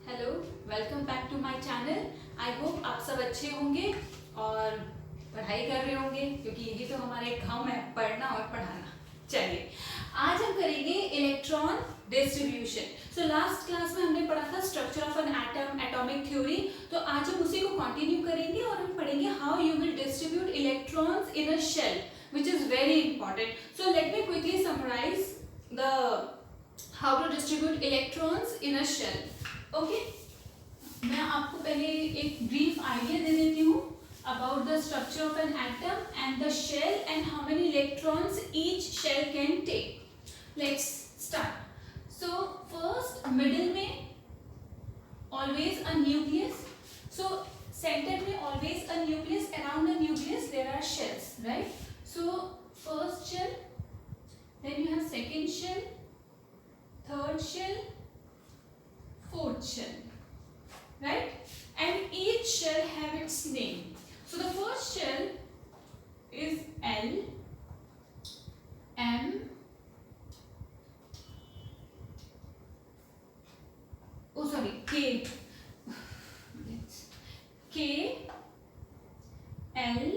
Hello, welcome back to my channel. I hope आप सब अच्छे होंगे और पढ़ाई कर रहे होंगे, क्योंकि यही तो हमारे काम है, पढ़ना और पढ़ाना। चलिए, आज हम करेंगे electron distribution. So last class में हमने पढ़ा था structure of an atom, atomic theory. तो आज हम उसी को कंटिन्यू करेंगे और हम पढ़ेंगे how you will distribute electrons in a shell, which is very important. So let me quickly summarize the how to distribute electrons in a shell. Okay? मैं आपको पहले एक brief idea दे देती हूँ about the structure of an atom and the shell and how many electrons each shell can take. Let's start. So first, middle में always a nucleus. So center में always a nucleus. Around the nucleus there are shells, right? So first shell, then you have second shell, third shell, fourth shell, right? And each shell have its name. So the first shell is L, M, oh sorry, K, K, L,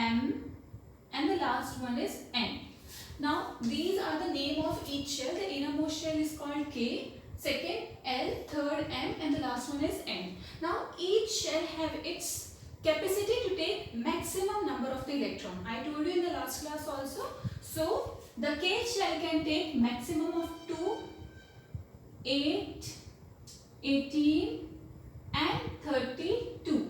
M, and the last one is N. Now these are the name of each shell. The innermost shell is called K, second L, third M, and the last one is N. Now each shell have its capacity to take maximum number of the electron. I told you in the last class also. So the K shell can take maximum of 2, 8, 18 and 32.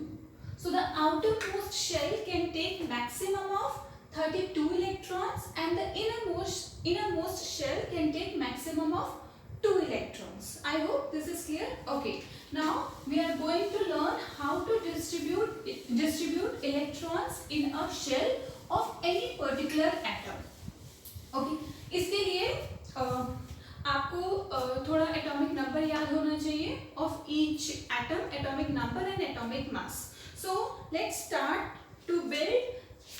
So the outermost shell can take maximum of 32 electrons and the innermost shell can take maximum of 2 electrons. I hope this is clear. Okay. Now we are going to learn how to distribute electrons in a shell of any particular atom. Okay. इसके लिए आपको थोड़ा atomic number याद होना चाहिए of each atom, atomic number and atomic mass. So let's start to build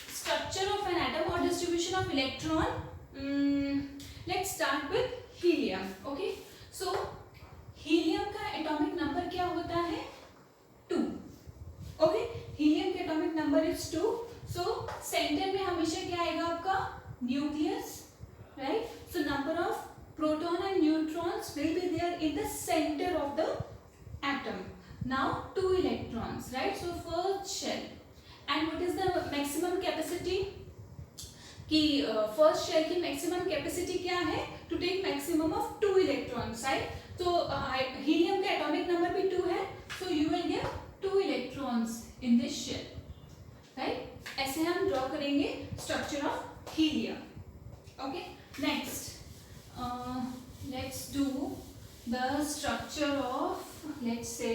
structure of an atom or distribution of electron. Let's start with helium. Okay, so helium का atomic number क्या होता है? 2. Okay, helium का atomic number is 2. So center में हमेशा क्या आएगा आपका? Nucleus, right? So number of proton and neutrons will be there in the center of the atom. Now 2 electrons, right? So first shell. And what is the maximum capacity? कि first shell की maximum capacity क्या है? To take maximum of 2 electrons, right? तो helium का atomic number भी 2 है, so you will get 2 electrons in this shell, right? ऐसे हम ड्रॉ करेंगे structure of helium. Okay, next let's do the structure of, let's say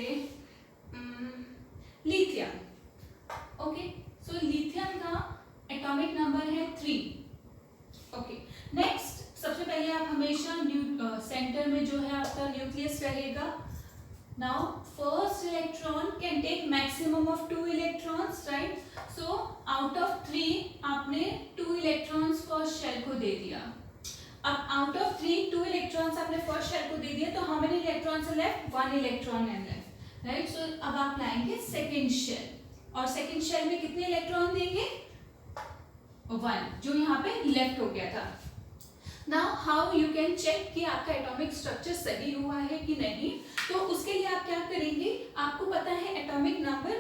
lithium. Okay, so lithium का atomic number है 3. Okay, next सबसे पहले आप हमेशा सेंटर में जो है आपका न्यूक्लियस रहेगा. Now first electron can take maximum of 2 electrons, right? So out of 3 आपने 2 इलेक्ट्रॉन्स फर्स्ट शेल को दे दिया. अब आउट ऑफ 3 2 इलेक्ट्रॉन्स आपने फर्स्ट शेल को दे दिया, तो how many electrons are left? 1 electron है लेफ्ट, राइट? सो अब आप लाएंगे सेकेंड शेल, और सेकेंड शेल में कितने इलेक्ट्रॉन देंगे? 1, जो यहाँ पे लेफ्ट हो गया था. Now how you can check कि आपका एटॉमिक स्ट्रक्चर सही हुआ है कि नहीं? तो उसके लिए आप क्या करेंगे? आपको पता है एटॉमिक नंबर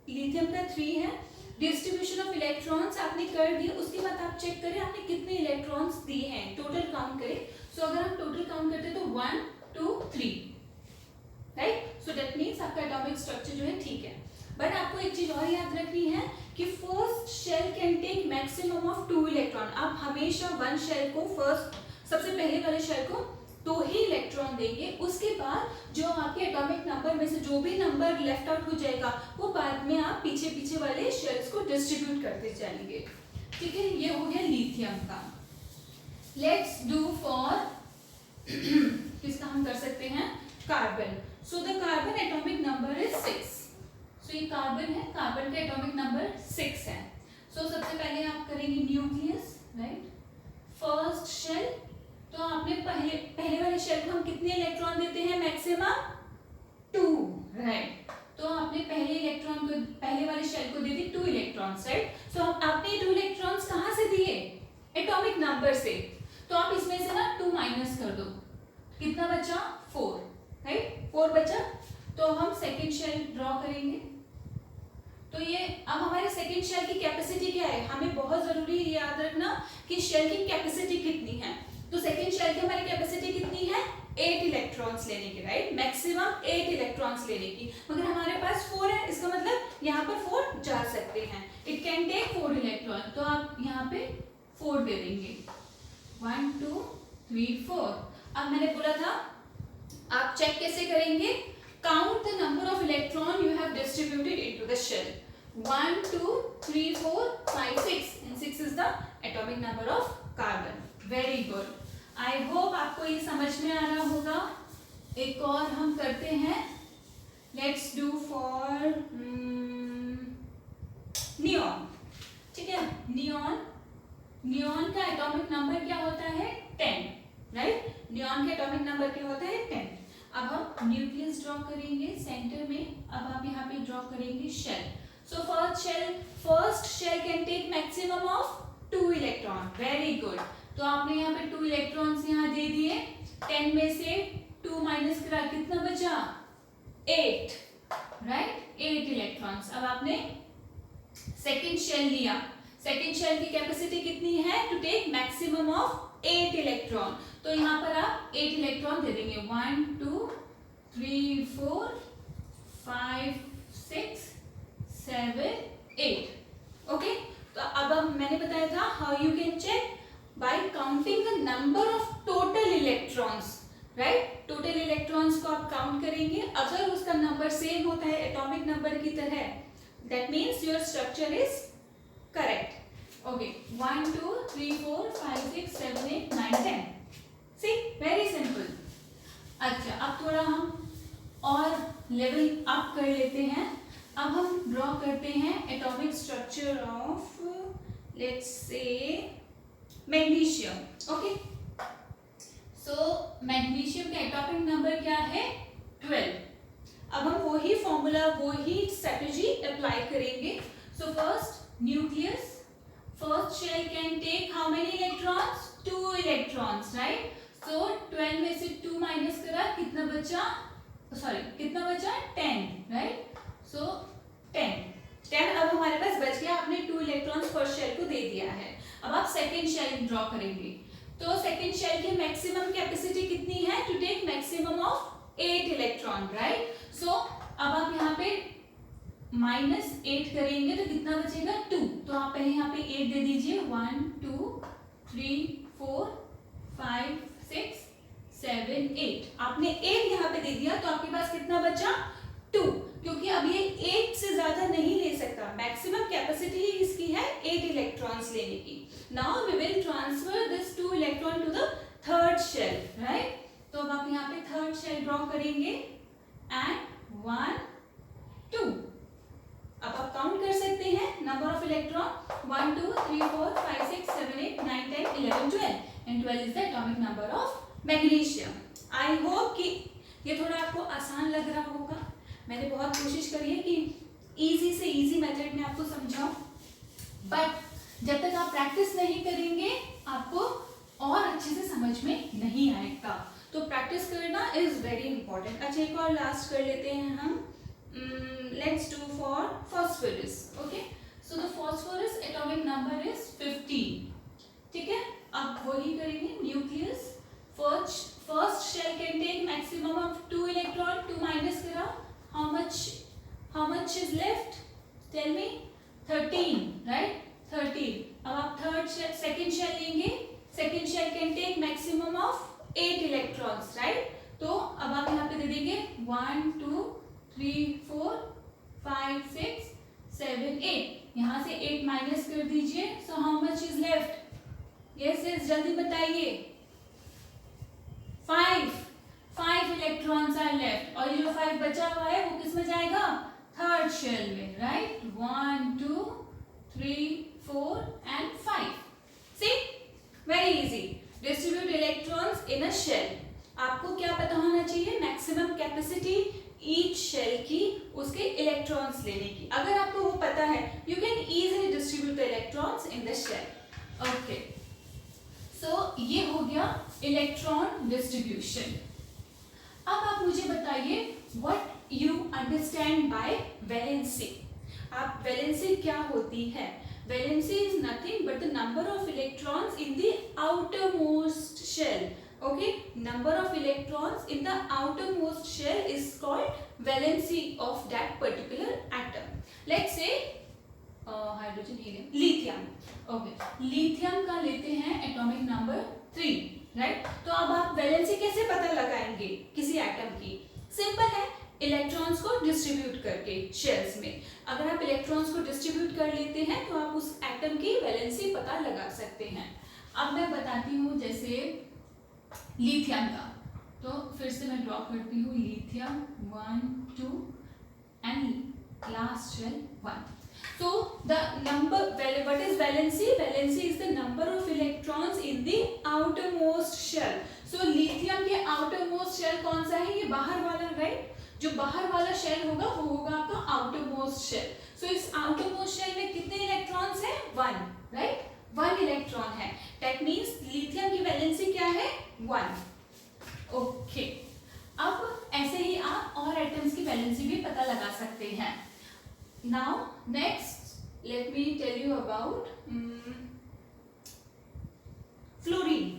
लिथियम का 3 है. डिस्ट्रीब्यूशन ऑफ इलेक्ट्रॉन्स आपने कर दिए, उसके बाद आप चेक करें आपने कितने इलेक्ट्रॉन्स दिए हैं, टोटल काउंट करें. सो अगर हम टोटल काउंट करते हैं तो 1 2 3, राइट? सो दैट मीन्स आपका एटॉमिक स्ट्रक्चर जो है ठीक है. बट आपको एक चीज और याद रखनी है कि first shell can take maximum of 2 electron. आप हमेशा 1 शेल को, फर्स्ट सबसे पहले वाले शेल को 2 ही इलेक्ट्रॉन देंगे. उसके बाद जो आपके एटॉमिक नंबर में से जो भी नंबर लेफ्ट आउट हो जाएगा, वो बाद में आप पीछे पीछे वाले शेल्स को डिस्ट्रीब्यूट करते जाएंगे. ठीक है, ये हो गया लिथियम का. लेट्स डू फॉर किसका हम कर सकते हैं? Carbon. So the carbon atomic number is 6. सो ये कार्बन है, कार्बन का एटॉमिक नंबर 6 है. सो सबसे पहले आप करेंगे न्यूक्लियस, राइट? फर्स्ट शेल, तो आपने पहले वाले शेल को हम कितने इलेक्ट्रॉन देते हैं मैक्सिमम? 2, राइट। तो आपने पहले वाले शेल को दे दी 2 इलेक्ट्रॉन्स, राइट। सो आपने 2 इलेक्ट्रॉन्स कहाँ से दिए? एटॉमिक नंबर से। तो आप इसमें से ना 2 माइनस कर दो, कितना बचा? 4, राइट, 4 बचा। तो हम सेकेंड शेल ड्रॉ करेंगे। तो ये अब हमारे सेकेंड शेल की कैपेसिटी क्या है? हमें बहुत जरूरी याद रखना कि शेल की कैपेसिटी कितनी है। तो सेकेंड शेल की हमारी कैपेसिटी कितनी है? 8 इलेक्ट्रॉन्स लेने की, राइट, मैक्सिमम 8 इलेक्ट्रॉन्स लेने की। मगर हमारे पास 4 है, इसका मतलब यहाँ पर 4 जा सकते हैं। It can take 4 electron. तो आप यहाँ पे 4 दे देंगे, 1 2 3 4। अब मैंने बोला था आप चेक कैसे करेंगे? Count the number of electron you have distributed into the shell. 1 2 3 4 5 6 and 6 is the atomic number of carbon. Very good. I hope आपको ये समझ में आ रहा होगा। एक और हम करते हैं, लेट्स डू फॉर नियॉन, ठीक है। नियॉन का एटॉमिक नंबर क्या होता है? 10, राइट। नियॉन का एटॉमिक नंबर क्या होता है? 10। अब हम न्यूक्लियस ड्रॉ करेंगे सेंटर में। अब आप यहाँ पे ड्रॉ करेंगे shell. So first shell can take maximum of 2 electron. Very good. तो आपने यहाँ पे 2 इलेक्ट्रॉन्स यहाँ दे दिए। 10 में से 2 माइनस करा, कितना बचा? 8, राइट, 8 इलेक्ट्रॉन्स। अब आपने सेकेंड शेल लिया। सेकेंड शेल की कैपेसिटी कितनी है? To take maximum of 8 electron. तो यहाँ पर आप 8 इलेक्ट्रॉन दे देंगे, 1 2 3 4 5 6 7 8। ओके, तो अब मैंने बताया था how you can check by counting the number of total electrons, right? total electrons को आप काउंट करेंगे। अगर उसका नंबर सेम होता है एटॉमिक नंबर की तरह, that means your structure is correct. Okay, 1 2 3 4 5 6 7 8 9 10. See, very simple. अच्छा, अब थोड़ा हम और लेवल अप कर लेते हैं। अब हम ड्रॉ करते हैं एटॉमिक स्ट्रक्चर ऑफ, लेट्स से, मैग्नीशियम। ओके, सो मैग्नीशियम का एटॉमिक नंबर क्या है? 12। अब हम वही फॉर्मूला, वही स्ट्रेटजी अप्लाई करेंगे। So first nucleus, first shell can take how many electrons? 2 electrons, right. So 12 में से 2 माइनस करा, कितना बचा? कितना बचा? 10, राइट। सो 10 अब हमारे पास बच गया। आपने 2 इलेक्ट्रॉन्स फर्स्ट शेल को दे दिया है। अब आप सेकेंड शेल ड्रॉ करेंगे। तो सेकेंड शेल की मैक्सिमम कैपेसिटी कितनी है? To take maximum of 8 electron, right. So अब आप यहाँ पे -8 करेंगे तो कितना बचेगा? 2। तो आप पहले यहाँ पे 8 दे दीजिए, 1 2 3 4 5 6 7 8। आपने 8 यहाँ पे दे दिया, तो आपके पास कितना बचा? 2, क्योंकि अब ये 8 से ज्यादा नहीं ले सकता। मैक्सिमम कैपेसिटी इसकी है 8 इलेक्ट्रॉन्स लेने की। Now we will transfer this 2 electron to the third shell, right. तो अब आप यहाँ पे थर्ड शेल ड्रॉ करेंगे एंड 1 2। अब आप काउंट कर सकते हैं number of electron, 1 2 3 4 5 6 7 8 9 10 11 12 and 12 is the atomic number of magnesium. I hope कि ये थोड़ा आपको आसान लग रहा होगा। मैंने बहुत कोशिश करी है कि इजी से इजी मेथड में आपको समझाऊं, बट जब तक आप प्रैक्टिस नहीं करेंगे आपको और अच्छे से समझ में नहीं आएगा। तो प्रैक्टिस करना इज वेरी इंपॉर्टेंट। अच्छा, एक और लास्ट कर लेते हैं हम। Let's do for phosphorus. Okay, so the phosphorus atomic number is 15, ठीक है। अब वही करेंगे, nucleus, first shell can take maximum of 2 electron. 2 minus करा, how much is left? Tell me. 13, right? 13. अब आप second shell लेंगे। Second shell can take maximum of 8 electrons, right? तो अब आप यहाँ पे दे देंगे 1 2 3 4 5 6 7 8। यहाँ से 8 माइनस कर दीजिए। So how much is left? Yes, जल्दी बताइए। 5 इलेक्ट्रॉन्स आर लेफ्ट, और ये जो 5 बचा हुआ है वो किस में जाएगा? थर्ड शेल में, right. 1 2 3 4 and 5। See, very easy. Distribute electrons in a shell. आपको क्या पता होना चाहिए? मैक्सिमम कैपेसिटी ईच शेल की उसके इलेक्ट्रॉन्स लेने की। अगर आपको वो पता है, you can easily distribute the electrons in the shell. Okay, so ये हो गया इलेक्ट्रॉन डिस्ट्रीब्यूशन। अब आप मुझे बताइए what you understand by valency. आप वैलेंसी क्या होती है? Valency is nothing but the number of electrons in the outermost shell. Okay, number of electrons in the outermost shell is called valency of that particular atom. Let's say hydrogen, helium, lithium. Okay, lithium का लेते हैं atomic number 3, right? तो अब आप valency कैसे पता लगाएंगे किसी एटम की? सिंपल है, इलेक्ट्रॉन्स को डिस्ट्रीब्यूट करके शेल्स में। अगर आप इलेक्ट्रॉन्स को डिस्ट्रीब्यूट कर लेते हैं तो आप उस एटम की वैलेंसी पता लगा सकते हैं। अब मैं बताती हूँ जैसे लिथियम का, तो फिर से मैं ड्रॉ करती हूँ lithium 1 2 and last shell 1। So the number, what is valency? Valency is the number of electrons in the outermost shell. So lithium के outermost shell कौन सा है? ये बाहर वाला, right? जो बाहर वाला शेल होगा वो होगा आपका outermost shell. So इस outermost shell में कितने इलेक्ट्रॉन्स हैं? 1, right? 1 इलेक्ट्रॉन है। That means लिथियम की वैलेंसी क्या है? 1. Okay. अब ऐसे ही आप और एटम्स की वैलेंसी भी पता लगा सकते हैं। Now next let me tell you about fluorine.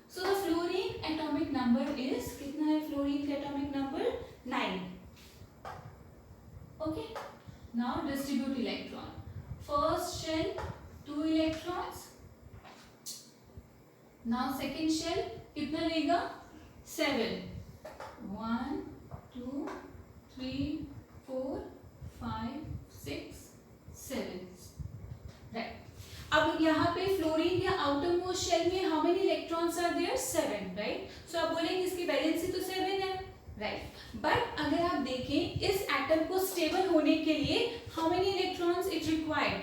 So the fluorine atomic number is, कितना है fluorine का atomic number? 9. Okay. Now distribute electron. First shell 2 electrons. Now second shell कितना लेगा? 7. 1 2 3 4 5 6 7, right? अब यहाँ पे फ्लोरीन या आउटर मोस्ट शेल में how many electrons are there? 7, right? So आप बोलेंगे इसकी वैलेंसी तो 7 है, राइट? बट अगर आप देखें इस एटम को स्टेबल होने के लिए how many electrons it required?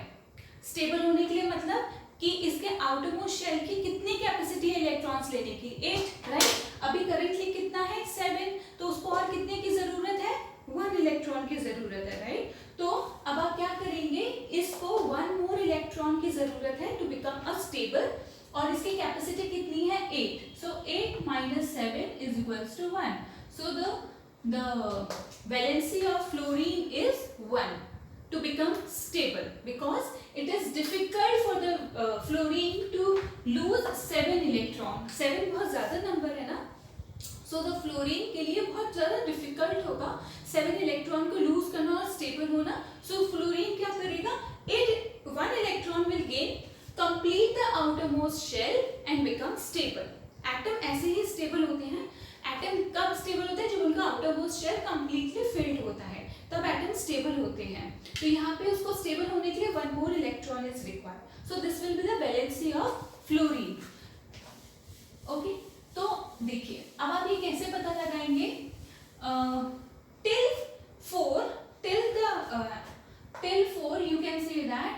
Stable होने के लिए मतलब कि इसके आउटर मोस्ट शेल की कितनी कैपेसिटी है इलेक्ट्रॉन्स लेने की? 8, राइट? अभी करेंटली कितना है? 7, तो उसको और कितने की जरूरत है? 1 इलेक्ट्रॉन की जरूरत है, राइट? तो अब आप क्या करेंगे, इसको 1 मोर इलेक्ट्रॉन की जरूरत है टू बिकम अ स्टेबल, और इसकी कैपेसिटी कितनी है? 8. So 8 - 7 is equals to 1. So the valency of fluorine is 1 to become stable because it is difficult for the fluorine to lose 7 electron. 7 बहुत ज्यादा नंबर है ना, so the fluorine के लिए बहुत ज्यादा difficult होगा 7 इलेक्ट्रॉन को लूज करना और स्टेबल होना. so fluorine क्या करेगा? 1 electron will gain, complete the outermost shell and become stable. Atom ऐसे ही स्टेबल होते हैं. एटम कब स्टेबल होते हैं? जब उनका आउटरमोस्ट शेल कंप्लीटली फिल्ड होता है, तब एटम स्टेबल होते हैं. तो यहाँ पे उसको स्टेबल होने के लिए 1 more electron is required. So this will be the valency of fluorine. Okay, तो देखिए अब आप ये कैसे पता लगाएंगे? till 4 you can say that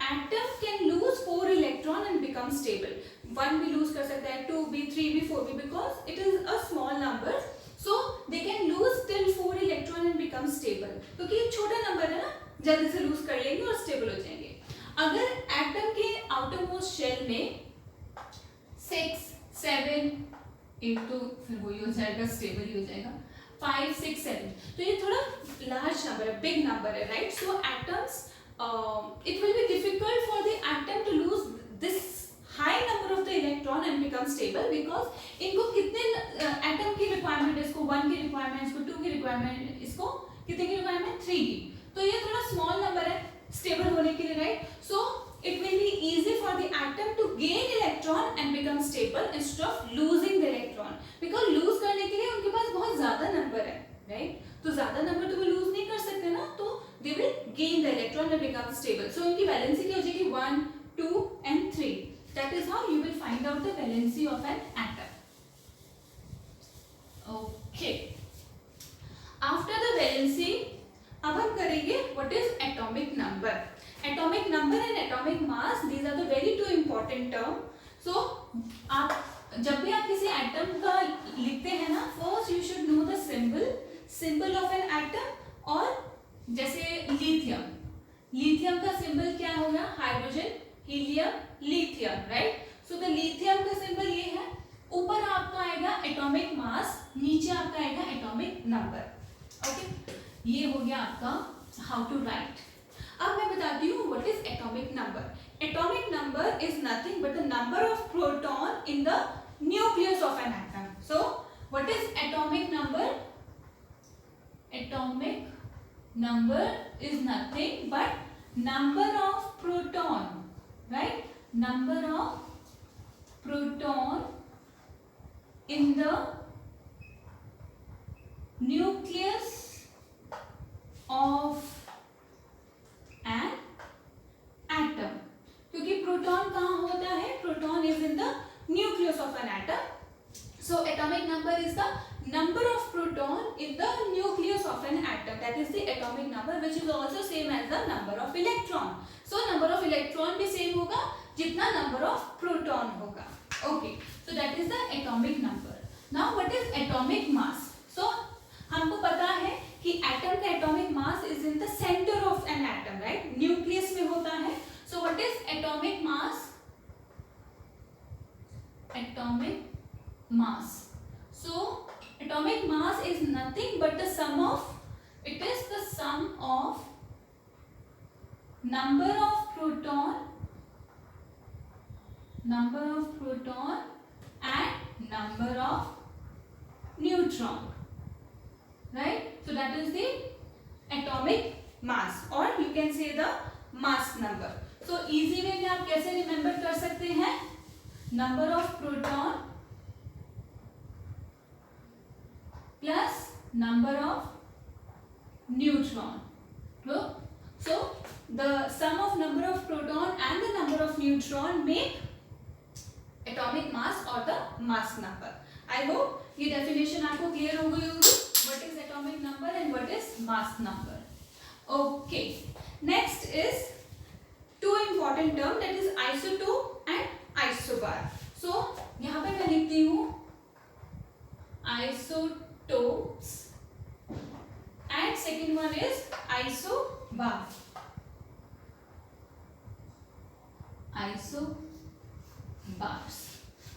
atom can lose 4 electron and become stable. 1 भी lose कर सकता है, 2 भी, 3 भी, 4 भी, because it is a small number, so they can lose till 4 electron and become stable. क्योंकि ये छोटा नंबर है ना, जल्दी से लूज कर लेंगे और स्टेबल हो जाएंगे. अगर एटम के आउटर मोस्ट शेल में 6 7 8, तो फिर वही हो जाएगा, स्टेबल ही हो जाएगा. 5 6 7, तो ये थोड़ा लार्ज नंबर है, बिग नंबर है, right? So atoms, it will be difficult for the atom to lose this high number of the electron and become stable, because इनको कितने एटम की रिक्वायरमेंट है? इसको 1 की रिक्वायरमेंट, इसको 2 की रिक्वायरमेंट, इसको कितने की रिक्वायरमेंट? 3 की. तो ये थोड़ा स्मॉल नंबर है स्टेबल होने के लिए, right? So it will be easy for the atom to gain electron and become stable instead of losing the electron, because lose करने के लिए उनके पास बहुत ज्यादा नंबर है, राइट? तो ज्यादा नंबर तो वो लूज नहीं कर सकते ना, तो they will gain the electron and become stable. So इनकी वैलेंसी क्या हो जाएगी? 1 2 and 3. That is how you will find out the valency of an atom. Okay. After the valency, अब हम करेंगे what is atomic number. Atomic number and atomic mass, these are the very two important term. So आप जब भी आप किसी atom का लिखते हैं ना, first you should know the symbol of an जैसे लिथियम, लिथियम का सिंबल क्या हो गया, hydrogen, helium, lithium, right. So the lithium का सिंबल ये है, ऊपर आपका आएगा एटॉमिक मास, नीचे आपका आएगा एटॉमिक नंबर, ओके। ये हो गया आपका हाउ टू राइट। अब मैं बताती हूँ what is atomic number. Atomic number is nothing but the number of proton in the nucleus of an atom. So what is atomic number? Atomic number is nothing but number of proton, right? Number of proton in the nucleus of an atom. क्योंकि proton कहाँ होता है? Proton is in the nucleus of an atom. So atomic number is the number of proton in the nucleus of an atom. That is the atomic number, which is also same as the number of electron. So number of electron भी same होगा जितना number of proton होगा. Okay. So that is the atomic number. Now what is atomic mass? So हमको पता है कि atom का atomic mass is in the center of an atom, right? Nucleus में होता है. So what is atomic mass? Atomic mass. So atomic mass is nothing but the sum of, it is the sum of number of proton and number of neutron, right? So that is the atomic mass, or you can say the mass number. So easy way में आप कैसे remember कर सकते हैं? Number of proton plus number of neutron. So the sum of number of proton and the number of neutron make atomic mass or the mass number. I hope ये definition आपको clear हो गई होगी. What is atomic number and what is mass number? Okay. Next is two important term, that is isotope and isobar. So यहाँ पे मैं लिखती हूँ isotopes and second one is isobar. Isobars.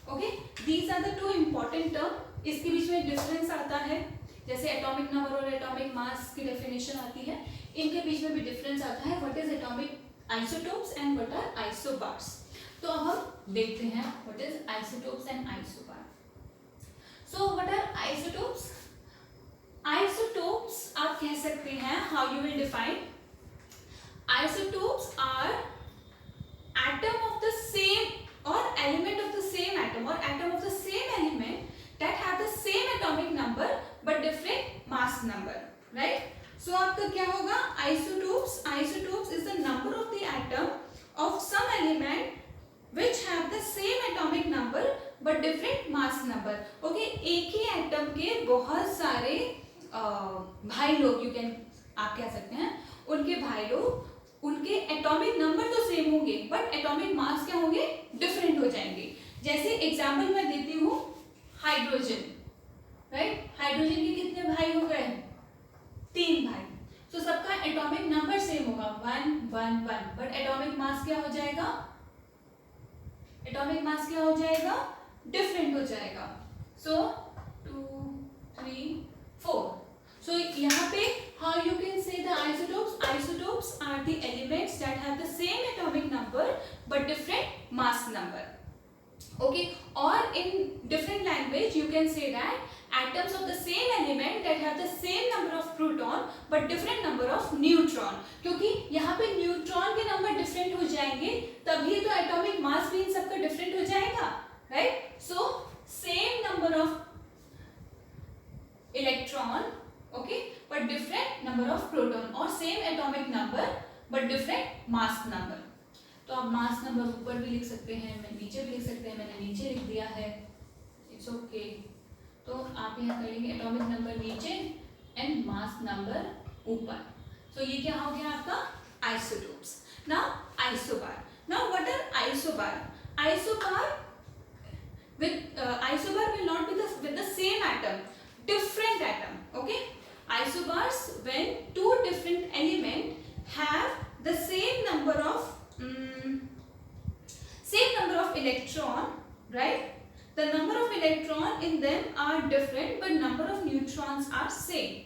Okay, these are the two important term. इसके बीच में difference आता है, जैसे एटॉमिक नंबर और एटॉमिक मास की डेफिनेशन आती है, इनके बीच में भी डिफरेंस आता है. What is atomic isotopes and what are isobars. तो अब हम देखते हैं what is isotopes and isobar. So what are isotopes? Isotopes आप कह सकते हैं, how you will define? Isotopes are atom of the same or element of the same atom or atom of the same element that have the same atomic number but different mass number, right? So आपका क्या होगा? Isotopes is the number of the atom of some element which have the same atomic number but different mass number. Okay, एक ही atom के बहुत सारे भाई लोग, you can आप कह सकते हैं, उनके भाई लोग, उनके एटॉमिक नंबर तो सेम होंगे बट एटॉमिक मास क्या होंगे? डिफरेंट हो जाएंगे. जैसे एग्जांपल मैं देती हूँ हाइड्रोजन, राइट? हाइड्रोजन के कितने भाई हो गए? 3 भाई. तो सबका एटॉमिक नंबर सेम होगा 1 1 1 बट एटॉमिक मास क्या हो जाएगा? एटॉमिक मास क्या हो जाएगा? डिफरेंट हो जाएगा. सो 2 3 4. सो यहाँ पे how you can say the isotopes are the elements that have the same atomic number but different mass number. Okay, or in different language you can say that atoms of the same element that have the same number of proton but different number of neutron. क्योंकि यहाँ पे neutron के number different हो जाएंगे तभी तो atomic mass भी इन सबका डिफरेंट हो जाएगा, right? So same number of electron, okay, but different number of proton, और same atomic number but different mass number. तो आप मास नंबर ऊपर भी लिख सकते हैं, मैं नीचे भी लिख सकते हैं, मैंने नीचे लिख दिया है, इट्स ओके. तो आप यहाँ करेंगे एटॉमिक नंबर नीचे एंड मास नंबर ऊपर. तो ये क्या हो गया आपका? Isotopes. Now isobar. Now what are isobar? Isobar will not be with the same atom, different atom. Okay, isobars when two different different but number of neutrons are same.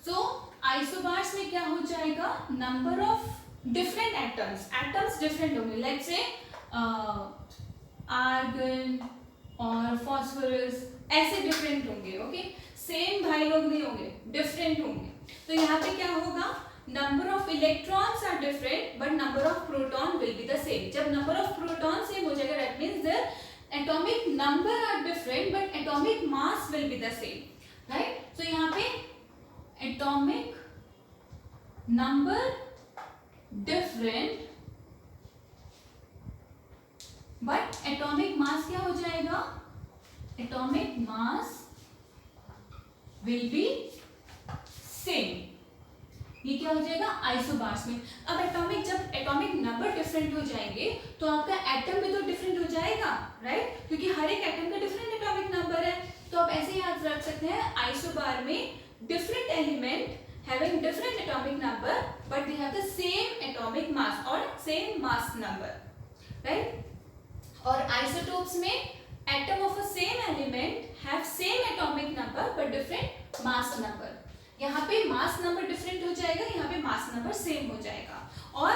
So isobars में क्या हो जाएगा, number of different atoms different होंगे. Let's say argon और phosphorus ऐसे different होंगे. Okay, same भाई लोग नहीं होंगे, different होंगे. तो यहाँ पे क्या होगा, number of electrons are different but number of proton will be the same. जब number of proton same हो जाएगा, that means their atomic number are different but atomic mass will be the same, right? So यहाँ पे atomic number different but atomic mass क्या हो जाएगा, atomic mass will be same. ये क्या हो जाएगा, आइसोबार्स में. अब एटॉमिक, जब एटॉमिक नंबर डिफरेंट हो जाएंगे तो आपका एटम भी तो डिफरेंट हो जाएगा, राइट? क्योंकि हर एक एटम का डिफरेंट एटॉमिक नंबर है. तो आप ऐसे याद रख सकते हैं, आइसोबार में different element having different atomic number but they have the same atomic mass और सेम मास नंबर, राइट? और आइसोटोप्स में atom of a same element have same atomic number but different mass number. यहाँ पे mass number different हो जाएगा, यहाँ पे mass number same हो जाएगा. और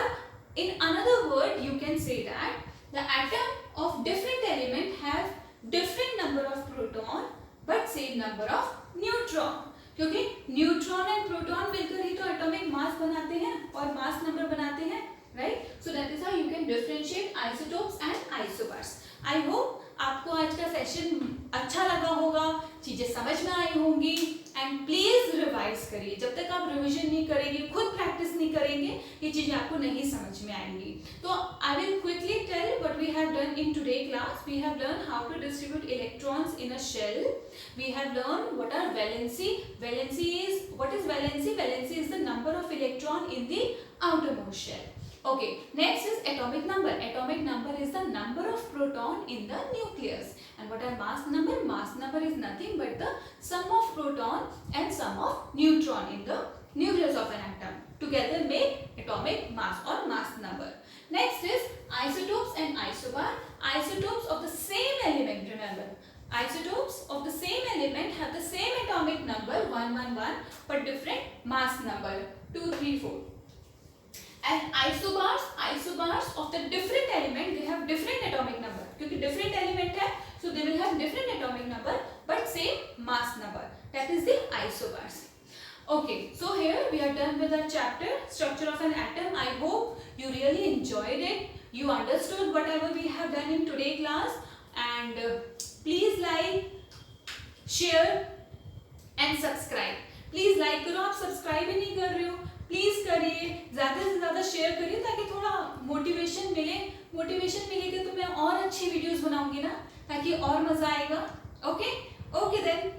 in another word you can say that the atom of different element have different number of proton but same number of neutron. क्योंकि न्यूट्रॉन एंड प्रोटॉन मिलकर ही तो एटॉमिक मास बनाते हैं और मास नंबर बनाते हैं, right? So that is how you can differentiate isotopes and isobars. I hope आपको आज का सेशन अच्छा लगा होगा, चीजें समझ में आई होंगी. एंड प्लीज रिवाइज करिए. जब तक आप रिवीजन नहीं करेंगे, खुद प्रैक्टिस नहीं करेंगे, ये चीजें आपको नहीं समझ में आएंगी. तो I will quickly tell what we have done in today class. We have learn how to distribute electrons in a shell. We have learn what are valency. Valency is, what is valency? Valency is the number of electron in the outermost shell. Okay, next is atomic number. Atomic number is the number of proton in the nucleus. And what are mass number? Mass number is nothing but the sum of proton and sum of neutron in the nucleus of an atom. Together make atomic mass or mass number. Next is isotopes and isobar. Isotopes of the same element, remember. Isotopes of the same element have the same atomic number 111 but different mass number 234. And isobars of the different element, they have different atomic number. क्योंकि different element है, so they will have different atomic number but same mass number. That is the isobars. Okay, so here we are done with our chapter, structure of an atom. I hope you really enjoyed it. You understood whatever we have done in today class. And please like, share and subscribe. Please like करो, आप subscribe ही नहीं कर रहे हो. Please करिए, ज्यादा से ज्यादा शेयर करिए ताकि थोड़ा मोटिवेशन मिले. मोटिवेशन मिलेगा तो मैं और अच्छी वीडियोस बनाऊंगी ना, ताकि और मजा आएगा. Okay then.